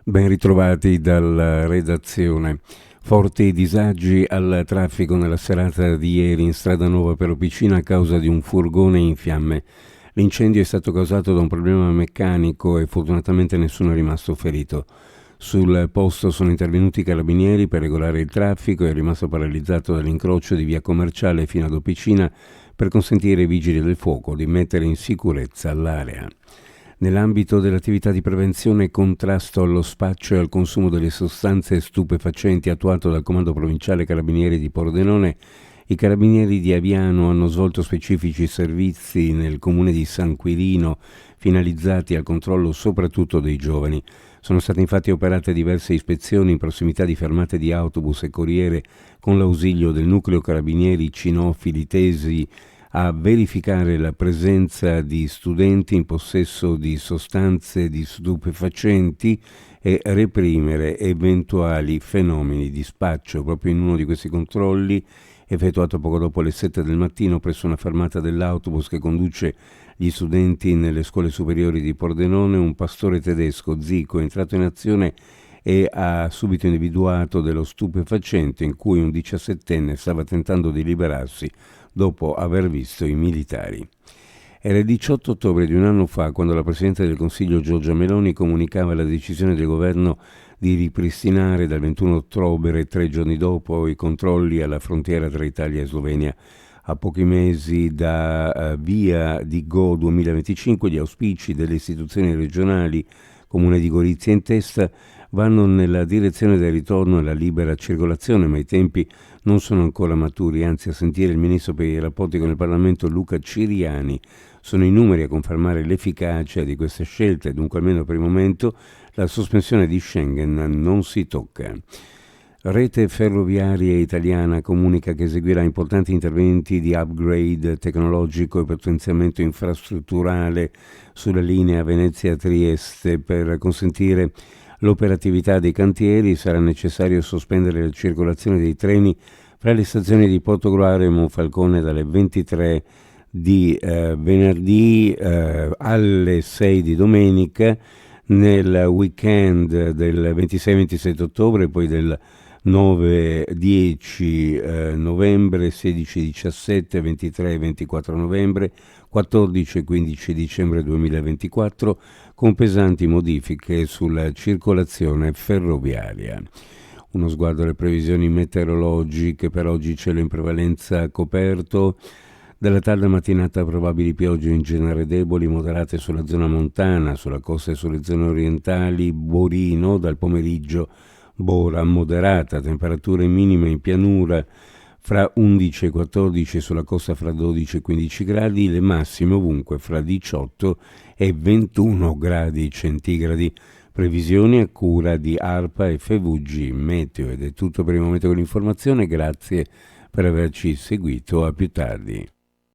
Ben ritrovati dalla redazione. Forti disagi al traffico nella serata di ieri in strada Nuova Peropicina a causa di un furgone in fiamme. L'incendio è stato causato da un problema meccanico e fortunatamente nessuno è rimasto ferito. Sul posto sono intervenuti i carabinieri per regolare il traffico e è rimasto paralizzato dall'incrocio di via Commerciale fino ad Opicina per consentire ai vigili del fuoco di mettere in sicurezza l'area. Nell'ambito dell'attività di prevenzione e contrasto allo spaccio e al consumo delle sostanze stupefacenti attuato dal Comando Provinciale Carabinieri di Pordenone, i Carabinieri di Aviano hanno svolto specifici servizi nel comune di San Quirino, finalizzati al controllo soprattutto dei giovani. Sono state infatti operate diverse ispezioni in prossimità di fermate di autobus e corriere con l'ausilio del nucleo Carabinieri cinofili tesi a verificare la presenza di studenti in possesso di sostanze di stupefacenti e reprimere eventuali fenomeni di spaccio. Proprio in uno di questi controlli, effettuato poco dopo le 7 del mattino presso una fermata dell'autobus che conduce gli studenti nelle scuole superiori di Pordenone, un pastore tedesco, Zico, è entrato in azione e ha subito individuato dello stupefacente in cui un 17enne stava tentando di liberarsi dopo aver visto i militari. Era il 18 ottobre di un anno fa quando la Presidente del Consiglio Giorgia Meloni comunicava la decisione del governo di ripristinare dal 21 ottobre, 3 giorni dopo, i controlli alla frontiera tra Italia e Slovenia. A pochi mesi da via di Go 2025, gli auspici delle istituzioni regionali, Comune di Gorizia in testa, vanno nella direzione del ritorno alla libera circolazione, ma i tempi non sono ancora maturi, anzi a sentire il Ministro per i rapporti con il Parlamento Luca Ciriani sono i numeri a confermare l'efficacia di queste scelte, dunque almeno per il momento la sospensione di Schengen non si tocca. Rete Ferroviaria Italiana comunica che eseguirà importanti interventi di upgrade tecnologico e potenziamento infrastrutturale sulla linea Venezia-Trieste per consentire l'operatività dei cantieri. Sarà necessario sospendere la circolazione dei treni fra le stazioni di Portogruaro e Monfalcone dalle 23 di venerdì alle 6 di domenica, nel weekend del 26-27 ottobre, poi del 9-10 novembre, 16-17, 23-24 novembre, 14-15 dicembre 2024, con pesanti modifiche sulla circolazione ferroviaria. Uno sguardo alle previsioni meteorologiche: per oggi cielo in prevalenza coperto, dalla tarda mattinata probabili piogge in genere deboli, moderate sulla zona montana, sulla costa e sulle zone orientali, Borino, dal pomeriggio Bora moderata, temperature minime in pianura fra 11 e 14, sulla costa fra 12 e 15 gradi, le massime ovunque fra 18 e 21 gradi centigradi. Previsioni a cura di ARPA e FVG Meteo. Ed è tutto per il momento con l'informazione, grazie per averci seguito, a più tardi.